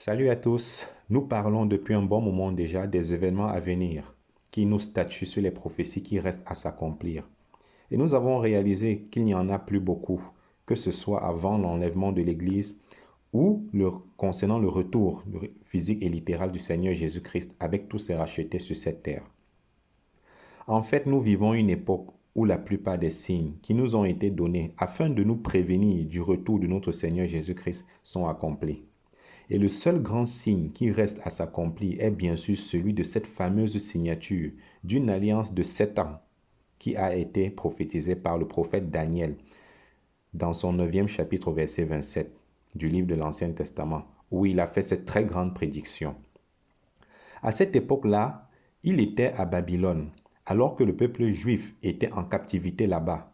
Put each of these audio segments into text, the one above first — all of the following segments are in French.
Salut à tous. Nous parlons depuis un bon moment déjà des événements à venir qui nous statuent sur les prophéties qui restent à s'accomplir. Et nous avons réalisé qu'il n'y en a plus beaucoup, que ce soit avant l'enlèvement de l'Église ou concernant le retour physique et littéral du Seigneur Jésus-Christ avec tous ses rachetés sur cette terre. En fait, nous vivons une époque où la plupart des signes qui nous ont été donnés afin de nous prévenir du retour de notre Seigneur Jésus-Christ sont accomplis. Et le seul grand signe qui reste à s'accomplir est bien sûr celui de cette fameuse signature d'une alliance de 7 ans qui a été prophétisée par le prophète Daniel dans son 9e chapitre verset 27 du livre de l'Ancien Testament, où il a fait cette très grande prédiction. À cette époque-là, il était à Babylone, alors que le peuple juif était en captivité là-bas.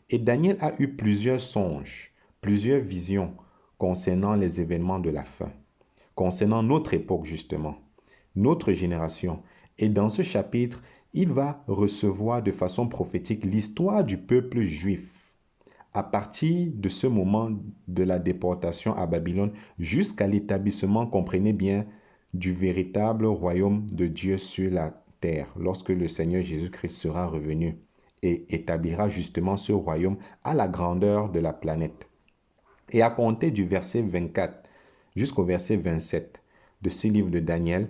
Et Daniel a eu plusieurs songes, plusieurs visions concernant les événements de la fin, concernant notre époque justement, notre génération. Et dans ce chapitre, il va recevoir de façon prophétique l'histoire du peuple juif à partir de ce moment de la déportation à Babylone jusqu'à l'établissement, comprenez bien, du véritable royaume de Dieu sur la terre, lorsque le Seigneur Jésus-Christ sera revenu et établira justement ce royaume à la grandeur de la planète. Et à compter du verset 24 jusqu'au verset 27 de ce livre de Daniel,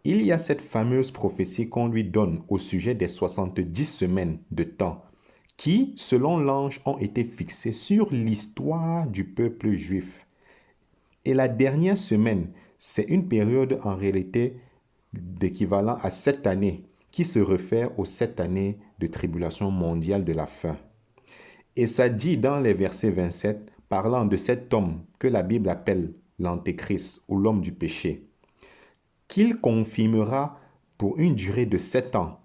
il y a cette fameuse prophétie qu'on lui donne au sujet des 70 semaines de temps qui, selon l'ange, ont été fixées sur l'histoire du peuple juif. Et la dernière semaine, c'est une période en réalité d'équivalent à 7 années qui se réfère aux 7 années de tribulation mondiale de la fin. Et ça dit dans les versets 27, parlant de cet homme que la Bible appelle l'Antéchrist ou l'homme du péché, qu'il confirmera pour une durée de 7 ans,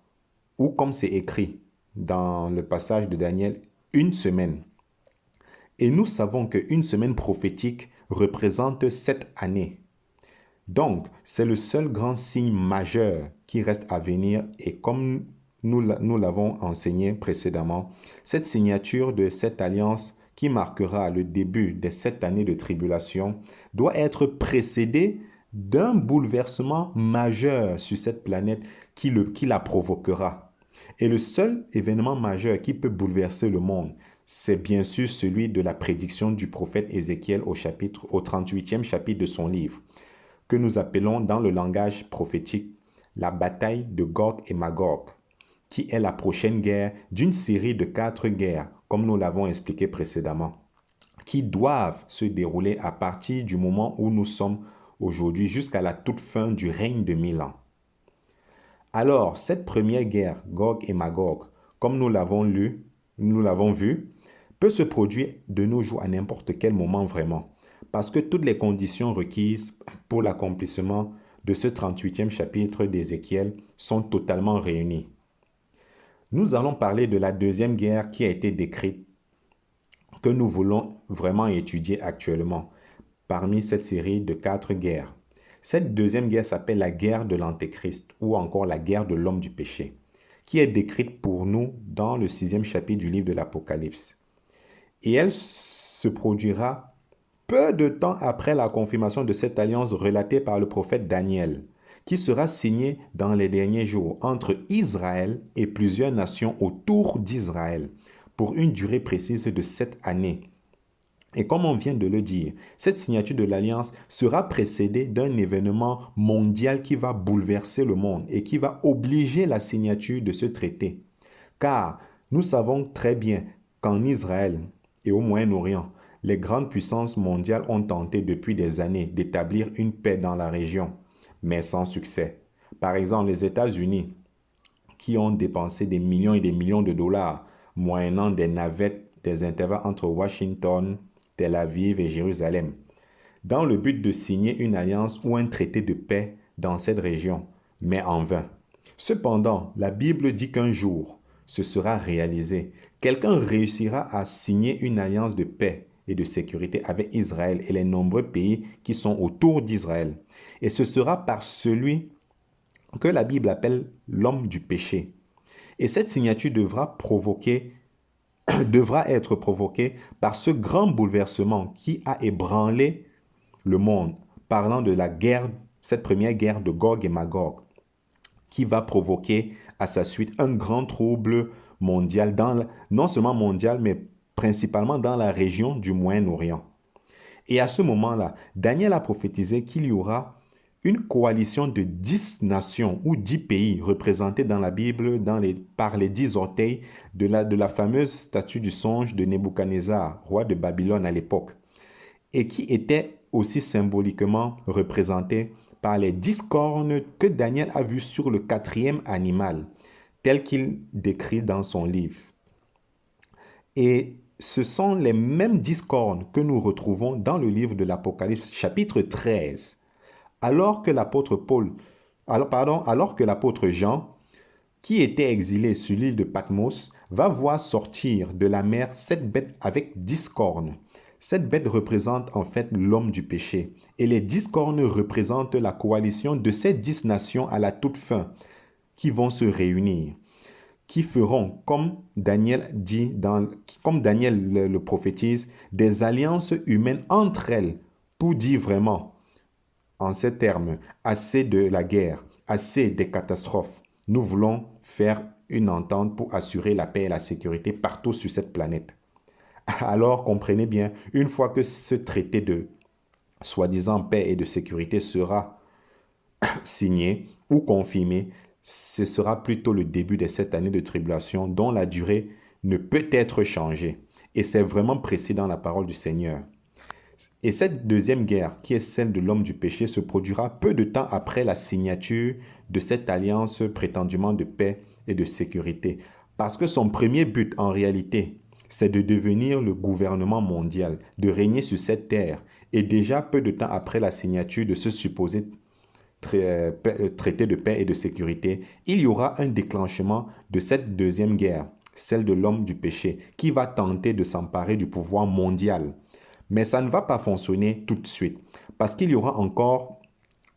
ou comme c'est écrit dans le passage de Daniel, une semaine. Et nous savons qu'une semaine prophétique représente 7 années. Donc, c'est le seul grand signe majeur qui reste à venir et comme nous l'avons enseigné précédemment, cette signature de cette alliance qui marquera le début des 7 années de tribulation doit être précédée d'un bouleversement majeur sur cette planète qui la provoquera. Et le seul événement majeur qui peut bouleverser le monde, c'est bien sûr celui de la prédiction du prophète Ézéchiel au 38e chapitre de son livre, que nous appelons dans le langage prophétique la bataille de Gog et Magog, qui est la prochaine guerre d'une série de 4 guerres, comme nous l'avons expliqué précédemment, qui doivent se dérouler à partir du moment où nous sommes aujourd'hui jusqu'à la toute fin du règne de 1000 ans. Alors, cette première guerre, Gog et Magog, comme nous l'avons vu, peut se produire de nos jours à n'importe quel moment vraiment, parce que toutes les conditions requises pour l'accomplissement de ce 38e chapitre d'Ézéchiel sont totalement réunies. Nous allons parler de la deuxième guerre qui a été décrite, que nous voulons vraiment étudier actuellement, parmi cette série de 4 guerres. Cette deuxième guerre s'appelle la guerre de l'Antéchrist ou encore la guerre de l'homme du péché, qui est décrite pour nous dans le 6e chapitre du livre de l'Apocalypse. Et elle se produira peu de temps après la confirmation de cette alliance relatée par le prophète Daniel, qui sera signée dans les derniers jours entre Israël et plusieurs nations autour d'Israël pour une durée précise de 7 années. Et comme on vient de le dire, cette signature de l'alliance sera précédée d'un événement mondial qui va bouleverser le monde et qui va obliger la signature de ce traité. Car nous savons très bien qu'en Israël et au Moyen-Orient, les grandes puissances mondiales ont tenté depuis des années d'établir une paix dans la région, mais sans succès. Par exemple, les États-Unis, qui ont dépensé des millions et des millions de dollars, moyennant des navettes, des intervalles entre Washington, Tel Aviv et Jérusalem, dans le but de signer une alliance ou un traité de paix dans cette région, mais en vain. Cependant, la Bible dit qu'un jour, ce sera réalisé. Quelqu'un réussira à signer une alliance de paix et de sécurité avec Israël et les nombreux pays qui sont autour d'Israël. Et ce sera par celui que la Bible appelle l'homme du péché. Et cette signature devra être provoquée par ce grand bouleversement qui a ébranlé le monde parlant de la guerre, cette première guerre de Gog et Magog, qui va provoquer à sa suite un grand trouble mondial, non seulement mondial, mais principalement dans la région du Moyen-Orient. Et à ce moment-là, Daniel a prophétisé qu'il y aura une coalition de 10 nations ou 10 pays représentés dans la Bible par les 10 orteils de la fameuse statue du songe de Nebuchadnezzar, roi de Babylone à l'époque, et qui était aussi symboliquement représenté par les 10 cornes que Daniel a vues sur le quatrième animal, tel qu'il décrit dans son livre. Et ce sont les mêmes 10 cornes que nous retrouvons dans le livre de l'Apocalypse, chapitre 13. Alors que l'apôtre Jean, qui était exilé sur l'île de Patmos, va voir sortir de la mer cette bête avec 10 cornes. Cette bête représente en fait l'homme du péché. Et les 10 cornes représentent la coalition de ces 10 nations à la toute fin, qui vont se réunir, qui feront, comme Daniel le prophétise, des alliances humaines entre elles, pour dire vraiment, en ces termes, assez de la guerre, assez des catastrophes. Nous voulons faire une entente pour assurer la paix et la sécurité partout sur cette planète. Alors comprenez bien, une fois que ce traité de soi-disant paix et de sécurité sera signé ou confirmé, ce sera plutôt le début de cette année de tribulation dont la durée ne peut être changée. Et c'est vraiment précis dans la parole du Seigneur. Et cette deuxième guerre, qui est celle de l'homme du péché, se produira peu de temps après la signature de cette alliance prétendument de paix et de sécurité. Parce que son premier but, en réalité, c'est de devenir le gouvernement mondial, de régner sur cette terre. Et déjà peu de temps après la signature de ce supposé traité de paix et de sécurité, il y aura un déclenchement de cette deuxième guerre, celle de l'homme du péché, qui va tenter de s'emparer du pouvoir mondial. Mais ça ne va pas fonctionner tout de suite, parce qu'il y aura encore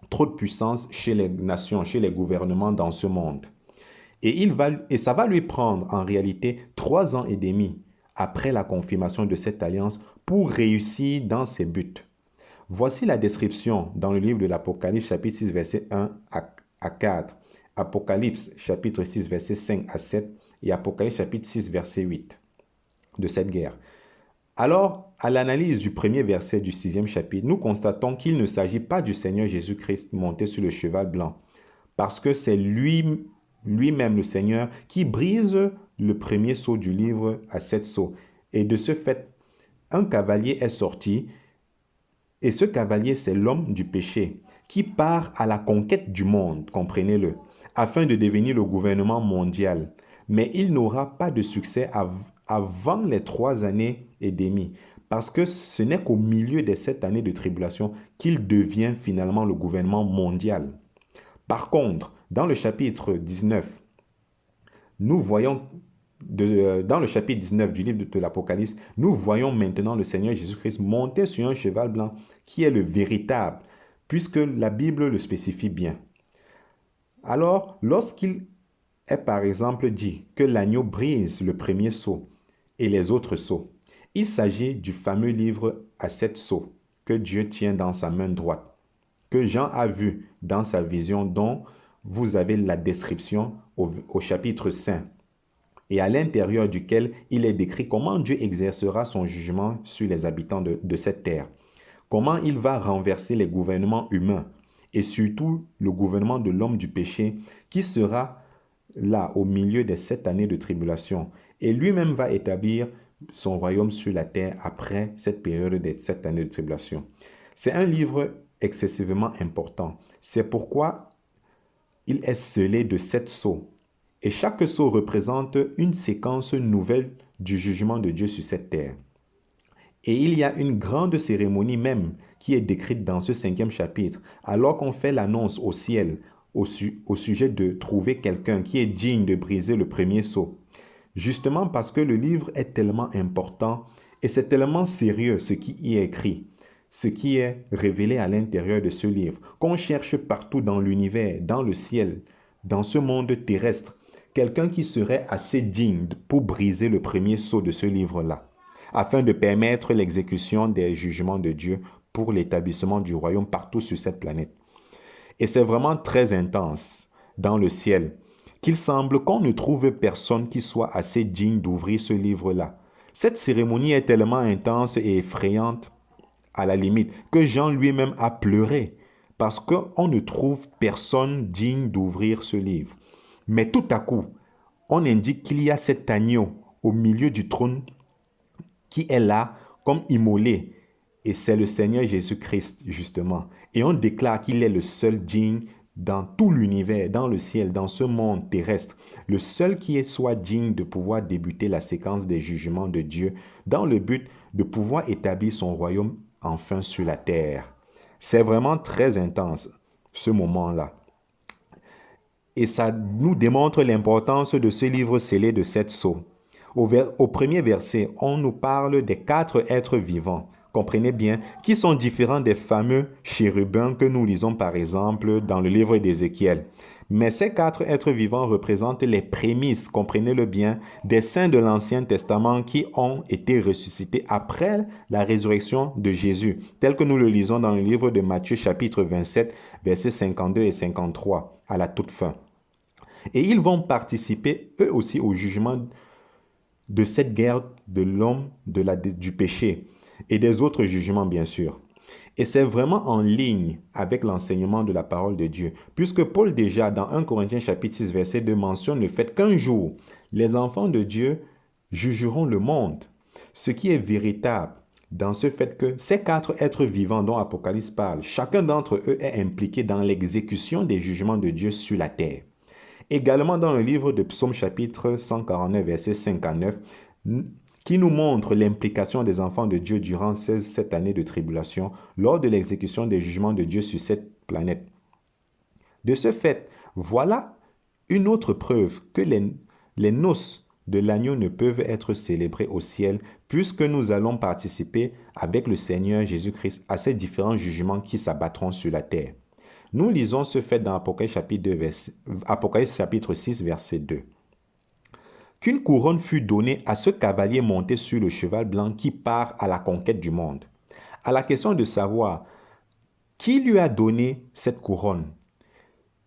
trop de puissance chez les nations, chez les gouvernements dans ce monde. Et ça va lui prendre en réalité 3 ans et demi après la confirmation de cette alliance pour réussir dans ses buts. Voici la description dans le livre de l'Apocalypse, chapitre 6, verset 1 à 4, Apocalypse, chapitre 6, verset 5 à 7 et Apocalypse, chapitre 6, verset 8 de cette guerre. Alors, à l'analyse du premier verset du 6e chapitre, nous constatons qu'il ne s'agit pas du Seigneur Jésus-Christ monté sur le cheval blanc, parce que c'est lui-même le Seigneur qui brise le premier sceau du livre à 7 sceaux. Et de ce fait, un cavalier est sorti. Et ce cavalier, c'est l'homme du péché qui part à la conquête du monde, comprenez-le, afin de devenir le gouvernement mondial. Mais il n'aura pas de succès avant les 3 années et demie, parce que ce n'est qu'au milieu de cette année de tribulation qu'il devient finalement le gouvernement mondial. Par contre, dans le chapitre 19, nous voyons dans le chapitre 19 du livre de l'Apocalypse, nous voyons maintenant le Seigneur Jésus-Christ monter sur un cheval blanc qui est le véritable, puisque la Bible le spécifie bien. Alors, lorsqu'il est par exemple dit que l'agneau brise le premier sceau et les autres sceaux, il s'agit du fameux livre à 7 sceaux que Dieu tient dans sa main droite, que Jean a vu dans sa vision, dont vous avez la description au chapitre 5. Et à l'intérieur duquel il est décrit comment Dieu exercera son jugement sur les habitants de cette terre, comment il va renverser les gouvernements humains et surtout le gouvernement de l'homme du péché qui sera là au milieu de cette année de tribulation. Et lui-même va établir son royaume sur la terre après cette période de cette année de tribulation. C'est un livre excessivement important. C'est pourquoi il est scellé de 7 sceaux. Et chaque sceau représente une séquence nouvelle du jugement de Dieu sur cette terre. Et il y a une grande cérémonie même qui est décrite dans ce 5e chapitre, alors qu'on fait l'annonce au ciel au sujet de trouver quelqu'un qui est digne de briser le premier sceau. Justement parce que le livre est tellement important et c'est tellement sérieux ce qui y est écrit, ce qui est révélé à l'intérieur de ce livre, qu'on cherche partout dans l'univers, dans le ciel, dans ce monde terrestre, quelqu'un qui serait assez digne pour briser le premier sceau de ce livre-là, afin de permettre l'exécution des jugements de Dieu pour l'établissement du royaume partout sur cette planète. Et c'est vraiment très intense dans le ciel qu'il semble qu'on ne trouve personne qui soit assez digne d'ouvrir ce livre-là. Cette cérémonie est tellement intense et effrayante à la limite que Jean lui-même a pleuré parce qu'on ne trouve personne digne d'ouvrir ce livre. Mais tout à coup, on indique qu'il y a cet agneau au milieu du trône qui est là comme immolé. Et c'est le Seigneur Jésus-Christ, justement. Et on déclare qu'il est le seul digne dans tout l'univers, dans le ciel, dans ce monde terrestre. Le seul qui soit digne de pouvoir débuter la séquence des jugements de Dieu dans le but de pouvoir établir son royaume enfin sur la terre. C'est vraiment très intense, ce moment-là. Et ça nous démontre l'importance de ce livre scellé de 7 sceaux. Au premier verset, on nous parle des 4 êtres vivants, comprenez bien, qui sont différents des fameux chérubins que nous lisons par exemple dans le livre d'Ézéchiel. Mais ces 4 êtres vivants représentent les prémices, comprenez-le bien, des saints de l'Ancien Testament qui ont été ressuscités après la résurrection de Jésus, tel que nous le lisons dans le livre de Matthieu chapitre 27, versets 52 et 53, à la toute fin. Et ils vont participer eux aussi au jugement de cette guerre de l'homme, du péché et des autres jugements bien sûr. Et c'est vraiment en ligne avec l'enseignement de la parole de Dieu, puisque Paul déjà dans 1 Corinthiens chapitre 6 verset 2 mentionne le fait qu'un jour, les enfants de Dieu jugeront le monde, ce qui est véritable dans ce fait que ces 4 êtres vivants dont Apocalypse parle, chacun d'entre eux est impliqué dans l'exécution des jugements de Dieu sur la terre. Également dans le livre de Psaume chapitre 149 verset 59, qui nous montre l'implication des enfants de Dieu durant cette année de tribulation lors de l'exécution des jugements de Dieu sur cette planète. De ce fait, voilà une autre preuve que les noces de l'agneau ne peuvent être célébrées au ciel puisque nous allons participer avec le Seigneur Jésus-Christ à ces différents jugements qui s'abattront sur la terre. Nous lisons ce fait dans Apocalypse chapitre 6, verset 2. Qu'une couronne fut donnée à ce cavalier monté sur le cheval blanc qui part à la conquête du monde. À la question de savoir qui lui a donné cette couronne,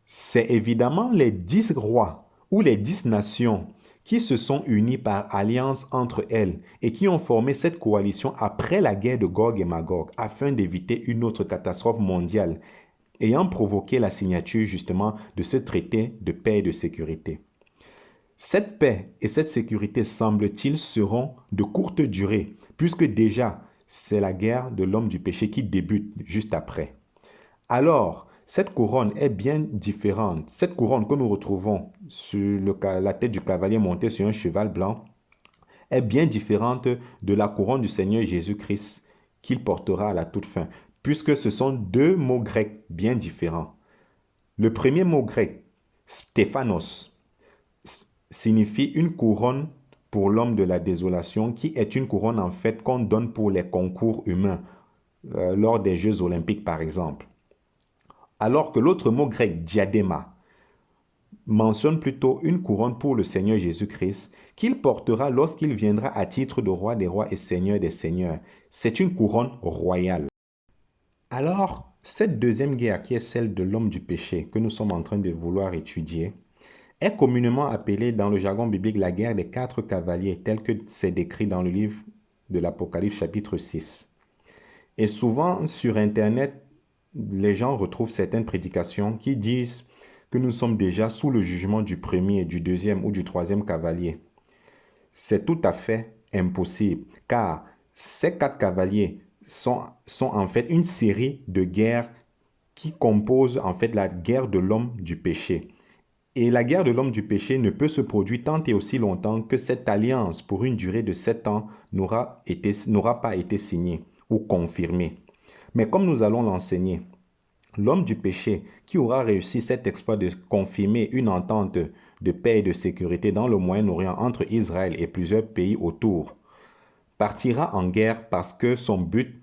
c'est évidemment les 10 rois ou les 10 nations qui se sont unis par alliance entre elles et qui ont formé cette coalition après la guerre de Gog et Magog afin d'éviter une autre catastrophe mondiale ayant provoqué la signature justement de ce traité de paix et de sécurité. Cette paix et cette sécurité, semble-t-il, seront de courte durée, puisque déjà, c'est la guerre de l'homme du péché qui débute juste après. Alors, cette couronne est bien différente. Cette couronne que nous retrouvons sur la tête du cavalier monté sur un cheval blanc est bien différente de la couronne du Seigneur Jésus-Christ qu'il portera à la toute fin, puisque ce sont 2 mots grecs bien différents. Le premier mot grec, Stéphanos, signifie une couronne pour l'homme de la désolation, qui est une couronne en fait qu'on donne pour les concours humains, lors des Jeux olympiques par exemple. Alors que l'autre mot grec, diadéma, mentionne plutôt une couronne pour le Seigneur Jésus-Christ qu'il portera lorsqu'il viendra à titre de roi des rois et seigneur des seigneurs. C'est une couronne royale. Alors, cette deuxième guerre qui est celle de l'homme du péché que nous sommes en train de vouloir étudier est communément appelée dans le jargon biblique la guerre des 4 cavaliers tel que c'est décrit dans le livre de l'Apocalypse chapitre 6. Et souvent sur Internet, les gens retrouvent certaines prédications qui disent que nous sommes déjà sous le jugement du premier, du deuxième ou du troisième cavalier. C'est tout à fait impossible car ces 4 cavaliers sont en fait une série de guerres qui composent en fait la guerre de l'homme du péché. Et la guerre de l'homme du péché ne peut se produire tant et aussi longtemps que cette alliance pour une durée de 7 ans n'aura pas été signée ou confirmée. Mais comme nous allons l'enseigner, l'homme du péché qui aura réussi cet exploit de confirmer une entente de paix et de sécurité dans le Moyen-Orient entre Israël et plusieurs pays autour, partira en guerre parce que son but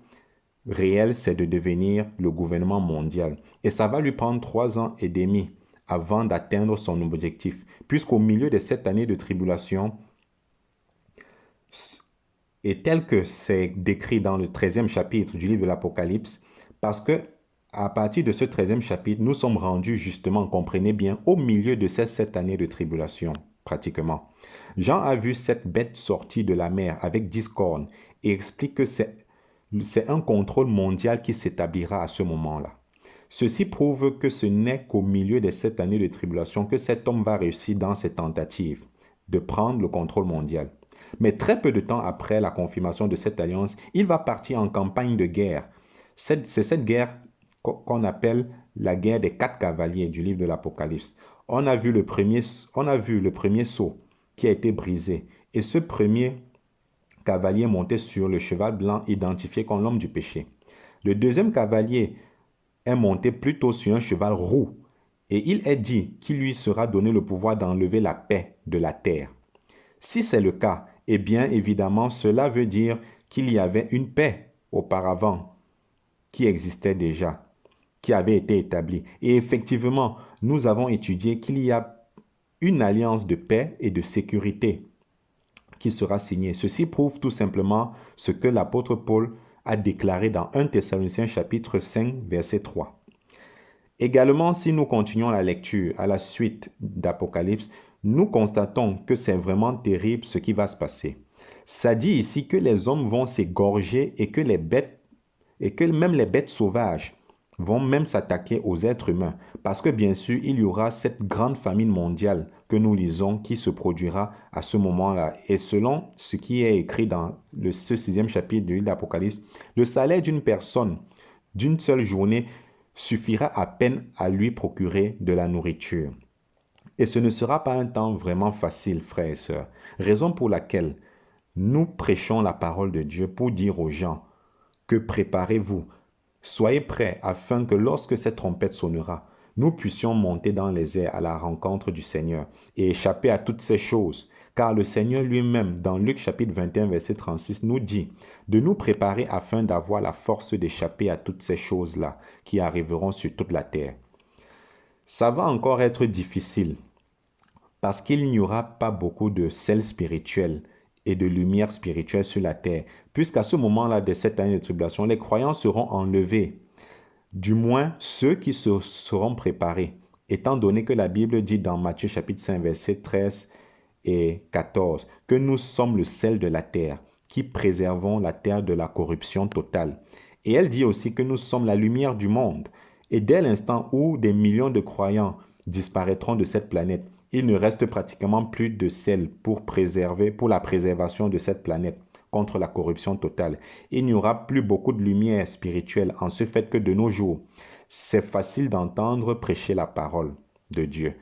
réel, c'est de devenir le gouvernement mondial. Et ça va lui prendre 3 ans et demi avant d'atteindre son objectif. Puisqu'au milieu de cette année de tribulation, et tel que c'est décrit dans le 13e chapitre du livre de l'Apocalypse, parce que à partir de ce 13e chapitre, nous sommes rendus justement, comprenez bien, au milieu de ces 7 années de tribulation, pratiquement. Jean a vu cette bête sortie de la mer avec 10 cornes et explique que c'est un contrôle mondial qui s'établira à ce moment-là. Ceci prouve que ce n'est qu'au milieu de cette année de tribulation que cet homme va réussir dans ses tentatives de prendre le contrôle mondial. Mais très peu de temps après la confirmation de cette alliance, il va partir en campagne de guerre. C'est cette guerre qu'on appelle la guerre des 4 cavaliers du livre de l'Apocalypse. On a vu le premier sceau qui a été brisé. Et ce premier cavalier monté sur le cheval blanc identifié comme l'homme du péché. Le deuxième cavalier est monté plutôt sur un cheval roux. Et il est dit qu'il lui sera donné le pouvoir d'enlever la paix de la terre. Si c'est le cas, eh bien évidemment cela veut dire qu'il y avait une paix auparavant qui existait déjà, qui avait été établie. Et effectivement, nous avons étudié qu'il y a une alliance de paix et de sécurité qui sera signée. Ceci prouve tout simplement ce que l'apôtre Paul a déclaré dans 1 Thessaloniciens chapitre 5, verset 3. Également, si nous continuons la lecture à la suite d'Apocalypse, nous constatons que c'est vraiment terrible ce qui va se passer. Ça dit ici que les hommes vont s'égorger et que même les bêtes sauvages vont même s'attaquer aux êtres humains. Parce que bien sûr, il y aura cette grande famine mondiale que nous lisons qui se produira à ce moment-là. Et selon ce qui est écrit dans ce 6e chapitre de l'Apocalypse, le salaire d'une personne d'une seule journée suffira à peine à lui procurer de la nourriture. Et ce ne sera pas un temps vraiment facile, frères et sœurs. Raison pour laquelle nous prêchons la parole de Dieu pour dire aux gens que préparez-vous, soyez prêts afin que lorsque cette trompette sonnera, nous puissions monter dans les airs à la rencontre du Seigneur et échapper à toutes ces choses. Car le Seigneur lui-même, dans Luc chapitre 21, verset 36, nous dit de nous préparer afin d'avoir la force d'échapper à toutes ces choses-là qui arriveront sur toute la terre. Ça va encore être difficile parce qu'il n'y aura pas beaucoup de sel spirituel et de lumière spirituelle sur la terre, puisqu'à ce moment-là de cette année de tribulation, les croyants seront enlevés, du moins ceux qui se seront préparés, étant donné que la Bible dit dans Matthieu chapitre 5, versets 13 et 14, que nous sommes le sel de la terre, qui préservons la terre de la corruption totale. Et elle dit aussi que nous sommes la lumière du monde. Et dès l'instant où des millions de croyants disparaîtront de cette planète, il ne reste pratiquement plus de sel pour la préservation de cette planète contre la corruption totale. Il n'y aura plus beaucoup de lumière spirituelle en ce fait que de nos jours, c'est facile d'entendre prêcher la parole de Dieu.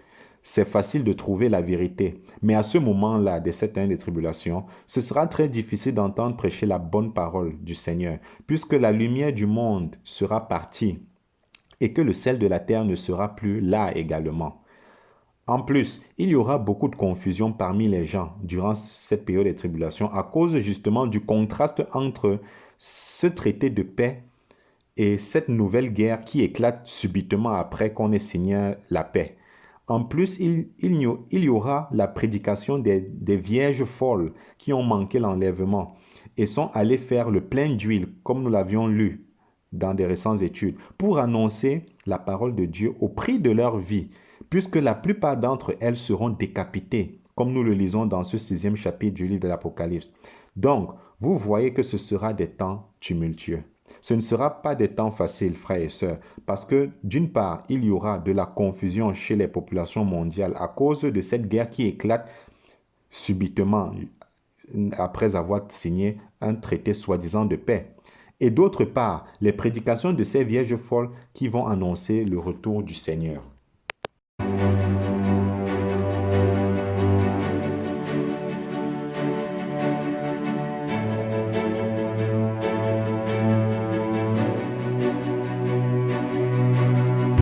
C'est facile de trouver la vérité. Mais à ce moment-là de cette année de tribulation, ce sera très difficile d'entendre prêcher la bonne parole du Seigneur, puisque la lumière du monde sera partie et que le sel de la terre ne sera plus là également. En plus, il y aura beaucoup de confusion parmi les gens durant cette période de tribulation à cause justement du contraste entre ce traité de paix et cette nouvelle guerre qui éclate subitement après qu'on ait signé la paix. En plus, il y aura la prédication des vierges folles qui ont manqué l'enlèvement et sont allées faire le plein d'huile, comme nous l'avions lu dans des récentes études, pour annoncer la parole de Dieu au prix de leur vie, puisque la plupart d'entre elles seront décapitées, comme nous le lisons dans ce 6e chapitre du livre de l'Apocalypse. Donc, vous voyez que ce sera des temps tumultueux. Ce ne sera pas des temps faciles, frères et sœurs, parce que d'une part, il y aura de la confusion chez les populations mondiales à cause de cette guerre qui éclate subitement après avoir signé un traité soi-disant de paix. Et d'autre part, les prédications de ces vierges folles qui vont annoncer le retour du Seigneur.